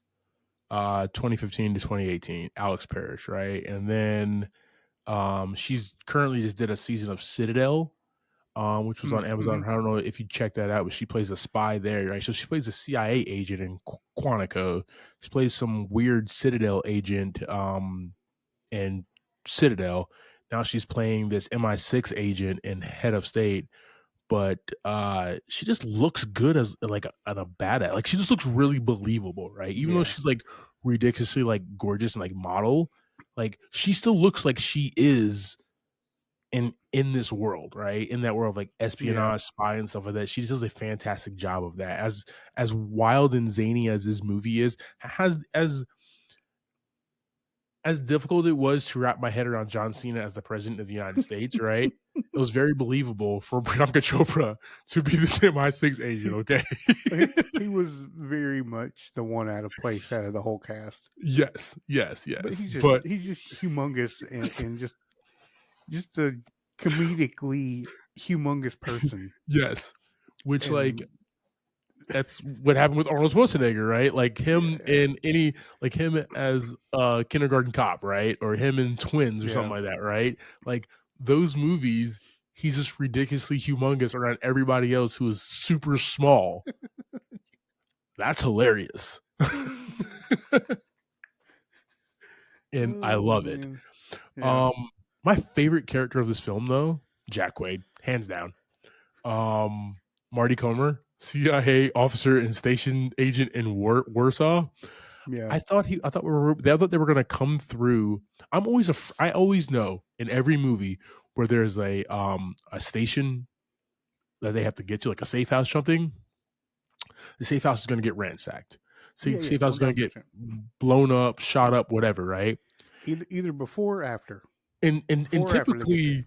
[SPEAKER 4] 2015 to 2018, Alex Parrish, right? And then she's currently just did a season of Citadel, which was on Amazon. I don't know if you checked that out, but she plays a spy there, right? So she plays a CIA agent in Quantico. She plays some weird Citadel agent in Citadel. Now she's playing this MI6 agent in Head of State. But she just looks good as like a badass. Like she just looks really believable, right? Even though she's like ridiculously like gorgeous and like model, like she still looks like she is in this world, right? In that world, like espionage, spy, and stuff like that. She just does a fantastic job of that. As wild and zany as this movie is, has as difficult it was to wrap my head around John Cena as the president of the United States, right? It was very believable for Priyanka Chopra to be the MI6 agent, okay?
[SPEAKER 5] He was very much the one out of place out of the whole cast.
[SPEAKER 4] Yes.
[SPEAKER 5] But he's just humongous and just a comedically humongous person.
[SPEAKER 4] Yes. Which, like, that's what happened with Arnold Schwarzenegger, right? Like him in any, like him as Kindergarten Cop, right? Or him in Twins or something like that, right? Like those movies, he's just ridiculously humongous around everybody else who is super small. That's hilarious. And I love it. My favorite character of this film, though, Jack Quaid, hands down. Marty Comer, CIA officer and station agent in Warsaw. Yeah, I thought they were going to come through. I always know in every movie where there's a station that they have to get to, like a safe house, something. The safe house is going to get ransacked. Safe house is going to get blown up, shot up, whatever, right?
[SPEAKER 5] Either before or after.
[SPEAKER 4] And typically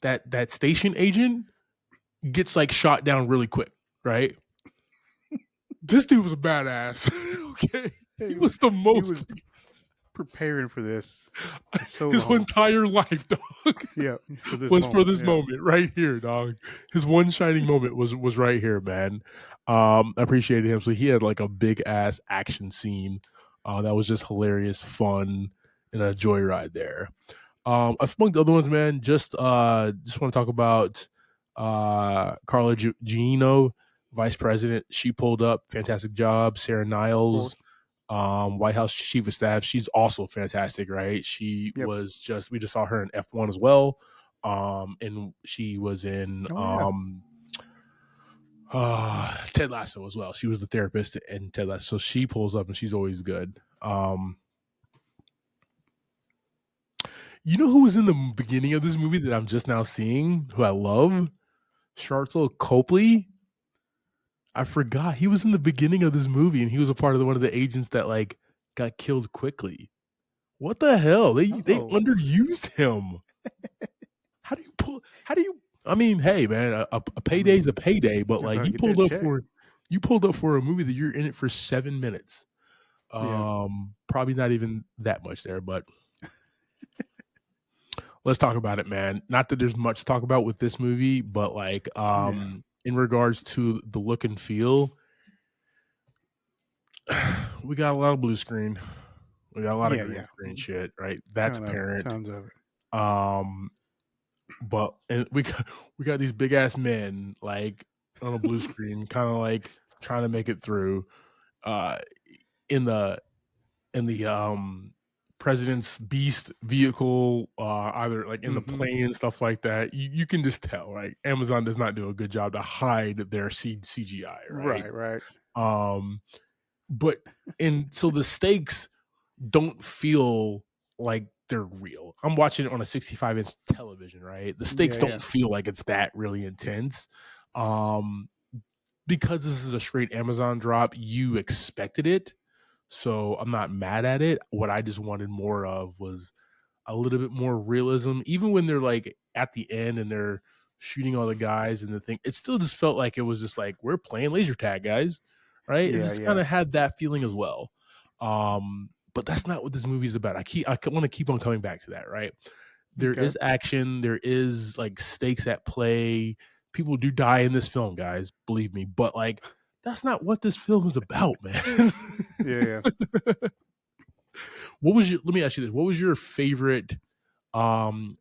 [SPEAKER 4] that station agent gets like shot down really quick, right? This dude was a badass. Okay, he was the most. He was
[SPEAKER 5] preparing for this.
[SPEAKER 4] His whole entire life, dog. Yeah, for this moment right here, dog. His one shining moment was right here, man. I appreciated him. So he had like a big ass action scene that was just hilarious, fun, and a joyride there. Among the other ones, man, just want to talk about Carla Gugino, vice president. She pulled up, fantastic job. Sarah Niles, White House chief of staff. She's also fantastic, right? She was we just saw her in F1 as well. And she was in Ted Lasso as well. She was the therapist in Ted Lasso. So she pulls up and she's always good. You know who was in the beginning of this movie that I'm just now seeing, who I love? Sharlto Copley. I forgot. He was in the beginning of this movie, and he was a part of one of the agents that like got killed quickly. What the hell? They underused him. How do you? I mean, hey man, a payday's a payday, but like you pulled up for a movie that you're in it for 7 minutes. Probably not even that much there, but. Let's talk about it, man. Not that there's much to talk about with this movie, but like in regards to the look and feel, we got a lot of blue screen. We got a lot of green screen shit, right? That's apparent.
[SPEAKER 5] Tons of it.
[SPEAKER 4] But we got these big ass men like on a blue screen, kind of like trying to make it through in the president's beast vehicle, either like in the plane and stuff like that. You can just tell, right? Amazon does not do a good job to hide their CGI, right? But so the stakes don't feel like they're real. I'm watching it on a 65-inch television, right? The stakes don't feel like it's that really intense. Because this is a straight Amazon drop, you expected it. So I'm not mad at it. What I just wanted more of was a little bit more realism. Even when they're like at the end and they're shooting all the guys and the thing, it still just felt like it was just like, we're playing laser tag, guys. Right? It just kind of had that feeling as well. But that's not what this movie is about. I want to keep on coming back to that, right? There is action. There is like stakes at play. People do die in this film, guys. Believe me. But like, that's not what this film is about, man.
[SPEAKER 5] Yeah.
[SPEAKER 4] Let me ask you this. What was your favorite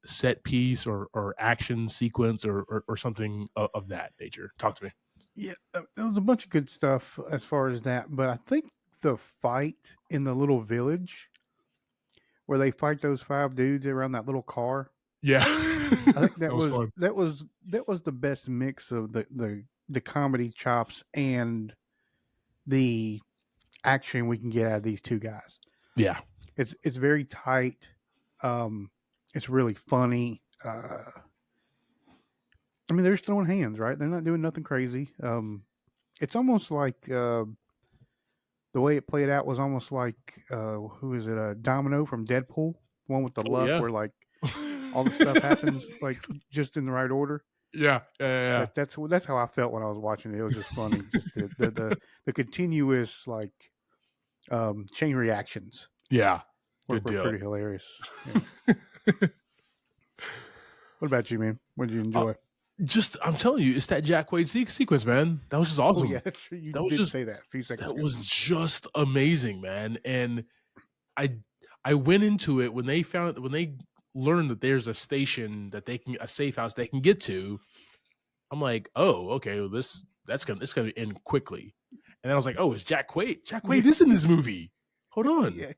[SPEAKER 4] set piece or action sequence or something of that nature? Talk to me.
[SPEAKER 5] Yeah, there was a bunch of good stuff as far as that, but I think the fight in the little village where they fight those 5 dudes around that little car,
[SPEAKER 4] Yeah.
[SPEAKER 5] I think
[SPEAKER 4] That was fun.
[SPEAKER 5] that was the best mix of the comedy chops and the action we can get out of these two guys.
[SPEAKER 4] Yeah.
[SPEAKER 5] It's very tight. It's really funny. I mean, they're just throwing hands, right? They're not doing nothing crazy. It's almost like the way it played out was almost like who is it? Domino from Deadpool, the one with the luck,
[SPEAKER 4] yeah.
[SPEAKER 5] where like all the stuff happens like just in the right order.
[SPEAKER 4] Yeah.
[SPEAKER 5] That's how I felt when I was watching it. It was just funny, just the continuous like chain reactions.
[SPEAKER 4] Yeah.
[SPEAKER 5] Were
[SPEAKER 4] Good deal.
[SPEAKER 5] pretty hilarious. Yeah. What about you, man? What did you enjoy?
[SPEAKER 4] I'm telling you, it's that Jack Quaid sequence, man. That was just awesome.
[SPEAKER 5] Oh, yeah, that's true. You
[SPEAKER 4] That was
[SPEAKER 5] did
[SPEAKER 4] just-
[SPEAKER 5] say that a few seconds
[SPEAKER 4] That
[SPEAKER 5] ago.
[SPEAKER 4] was just amazing, man. And I went into it when they learned that there's a station that a safe house they can get to. I'm like, oh, okay, well, it's gonna end quickly. And then I was like, oh, it's Jack Quaid. Jack Quaid is in this movie. Hold on.
[SPEAKER 5] Yeah.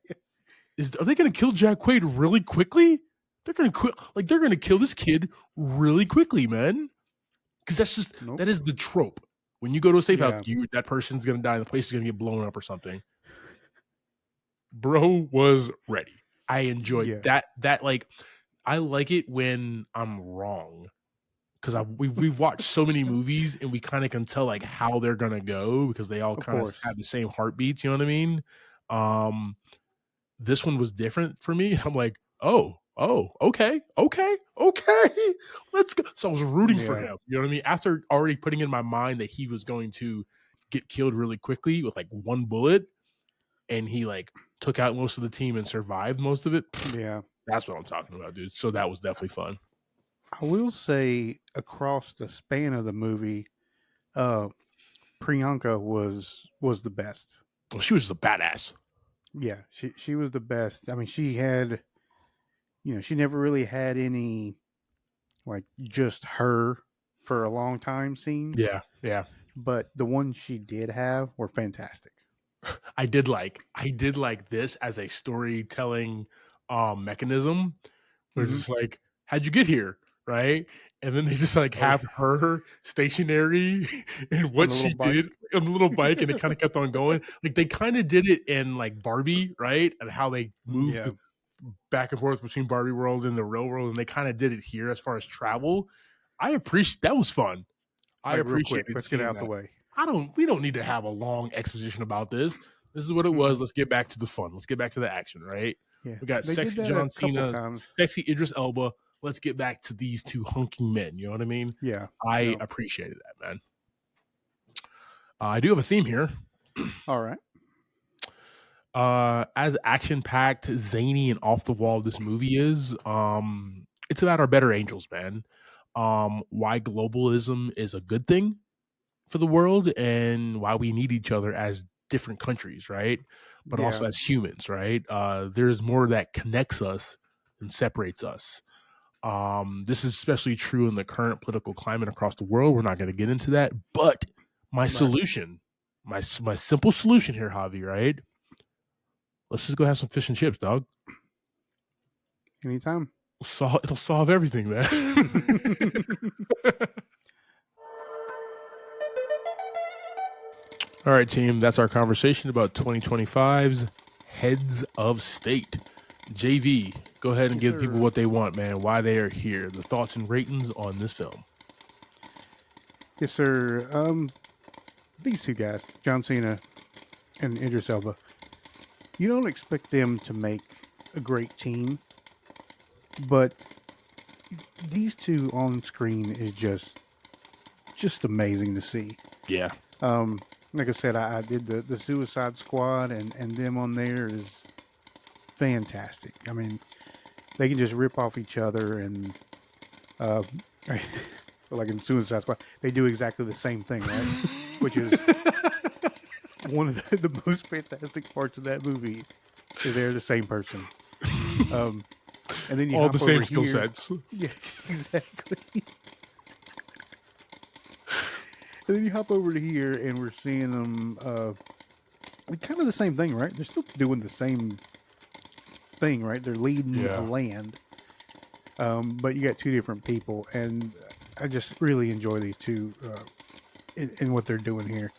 [SPEAKER 4] Are they gonna kill Jack Quaid really quickly? They're gonna kill this kid really quickly, man. Because that's just that is the trope. When you go to a safe house, that person's gonna die and the place is gonna get blown up or something. Bro was ready. I enjoyed that. That like I like it when I'm wrong. Because we've watched so many movies and we kind of can tell like how they're gonna go because they all kind of have the same heartbeats. You know what I mean? This one was different for me. I'm like, oh, okay, let's go. So I was rooting for him. You know what I mean? After already putting in my mind that he was going to get killed really quickly with like one bullet, and he like took out most of the team and survived most of it.
[SPEAKER 5] Yeah,
[SPEAKER 4] that's what I'm talking about, dude. So that was definitely fun.
[SPEAKER 5] I will say across the span of the movie, Priyanka was the best.
[SPEAKER 4] Well, she was just a badass.
[SPEAKER 5] Yeah, she was the best. I mean, she had, she never really had any, like, just her for a long time scene.
[SPEAKER 4] Yeah.
[SPEAKER 5] But the ones she did have were fantastic.
[SPEAKER 4] I did like this as a storytelling mechanism. Where it's just like, how'd you get here? Right? And then they just like have her stationary and what she did on the little bike, and it kind of kept on going. Like they kind of did it in like Barbie, right? And how they moved back and forth between Barbie world and the real world, and they kind of did it here as far as travel. I appreciate that was fun. I appreciate it.
[SPEAKER 5] Let's get out the way.
[SPEAKER 4] We don't need to have a long exposition about this. This is what it was. Let's get back to the fun. Let's get back to the action, right?
[SPEAKER 5] Yeah.
[SPEAKER 4] We got sexy John Cena, sexy Idris Elba. Let's get back to these two hunking men. You know what I mean?
[SPEAKER 5] Yeah.
[SPEAKER 4] I appreciated that, man. I do have a theme here.
[SPEAKER 5] All right.
[SPEAKER 4] As action-packed, zany, and off-the-wall this movie is, it's about our better angels, man. Why globalism is a good thing for the world and why we need each other as different countries, right? But also as humans, right? There's more that connects us than separates us. This is especially true in the current political climate across the world. We're not going to get into that, but my solution, my simple solution here, Javi, right? Let's just go have some fish and chips, dog.
[SPEAKER 5] Anytime.
[SPEAKER 4] It'll solve everything, man. All right, team. That's our conversation about 2025's Heads of State. JV, go ahead and give people what they want, man. Why they are here. The thoughts and ratings on this film.
[SPEAKER 5] Yes, sir. These two guys, John Cena and Idris Elba, you don't expect them to make a great team, but these two on screen is just amazing to see.
[SPEAKER 4] Yeah.
[SPEAKER 5] Like I said, I did the Suicide Squad, and them on there is fantastic. I mean, they can just rip off each other, and like in Suicide Squad, they do exactly the same thing, right? Which is one of the most fantastic parts of that movie. Is they're the same person. And then you
[SPEAKER 4] all
[SPEAKER 5] hop
[SPEAKER 4] the same
[SPEAKER 5] over
[SPEAKER 4] skill
[SPEAKER 5] here.
[SPEAKER 4] sets.
[SPEAKER 5] Yeah, exactly. And then you hop over to here, and we're seeing them. Kind of the same thing, right? They're still doing the same thing, right? They're leading a land, but you got two different people, and I just really enjoy these two in what they're doing here.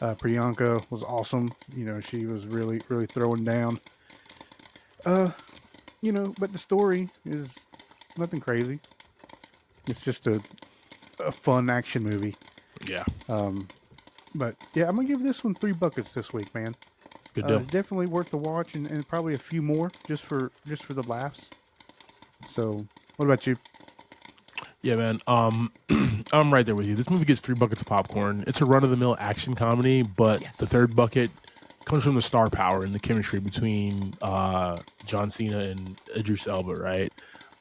[SPEAKER 5] Priyanka was awesome. You know, she was really, really throwing down. You know, but the story is nothing crazy. It's just a fun action movie.
[SPEAKER 4] Yeah.
[SPEAKER 5] But yeah, I'm gonna give this one 3 buckets this week, man.
[SPEAKER 4] Good deal.
[SPEAKER 5] Definitely worth the watch, and probably a few more just for the laughs. So, what about you?
[SPEAKER 4] Yeah, man. I'm right there with you. This movie gets 3 buckets of popcorn. It's a run-of-the-mill action comedy, but the third bucket comes from the star power and the chemistry between John Cena and Idris Elba, right?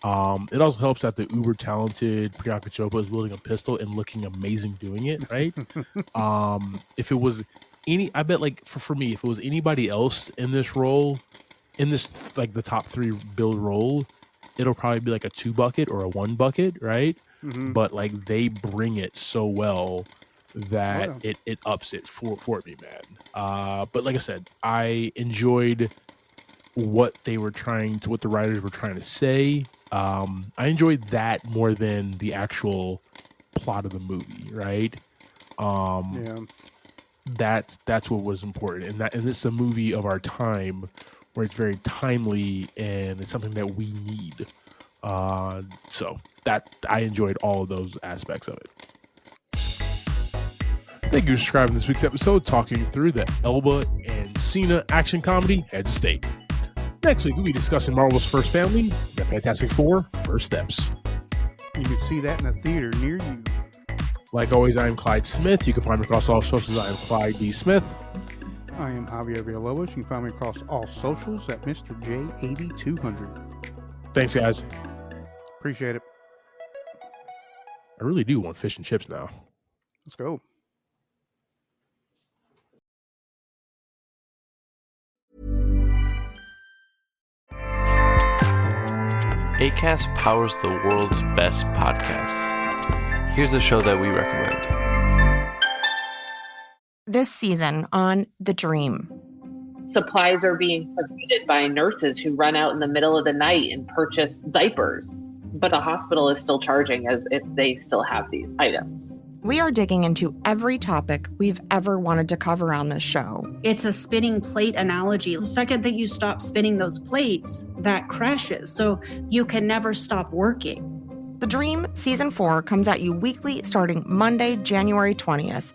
[SPEAKER 4] It also helps that the uber-talented Priyanka Chopra is wielding a pistol and looking amazing doing it, right? If it was I bet, like, for me, if it was anybody else in this role, in this, like, the top 3 build role, it'll probably be like a 2 bucket or a 1 bucket, right?
[SPEAKER 5] Mm-hmm.
[SPEAKER 4] But like they bring it so well that it ups it for me, man. But like I said, I enjoyed what the writers were trying to say. I enjoyed that more than the actual plot of the movie, right? That's what was important, and it's a movie of our time where it's very timely and it's something that we need. So that I enjoyed all of those aspects of it. Thank you for subscribing to this week's episode, talking through the Elba and Cena action comedy Heads of State. Next week, we'll be discussing Marvel's First Family, The Fantastic Four, First Steps.
[SPEAKER 5] You can see that in a theater near you.
[SPEAKER 4] Like always, I am Clyde Smith. You can find me across all socials. I am Clyde D. Smith.
[SPEAKER 5] I am Javier Villalobos. You can find me across all socials at Mr. J8200.
[SPEAKER 4] Thanks, guys.
[SPEAKER 5] Appreciate it.
[SPEAKER 4] I really do want fish and chips now.
[SPEAKER 5] Let's go.
[SPEAKER 1] Acast powers the world's best podcasts. Here's a show that we recommend.
[SPEAKER 6] This season on The Dream.
[SPEAKER 7] Supplies are being provided by nurses who run out in the middle of the night and purchase diapers, but the hospital is still charging as if they still have these items.
[SPEAKER 6] We are digging into every topic we've ever wanted to cover on this show.
[SPEAKER 8] It's a spinning plate analogy. The second that you stop spinning those plates, that crashes. So you can never stop working.
[SPEAKER 6] The Dream Season 4 comes at you weekly starting Monday, January 20th.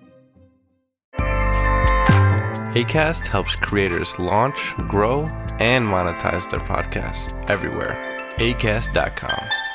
[SPEAKER 1] Acast helps creators launch, grow, and monetize their podcasts everywhere. Acast.com.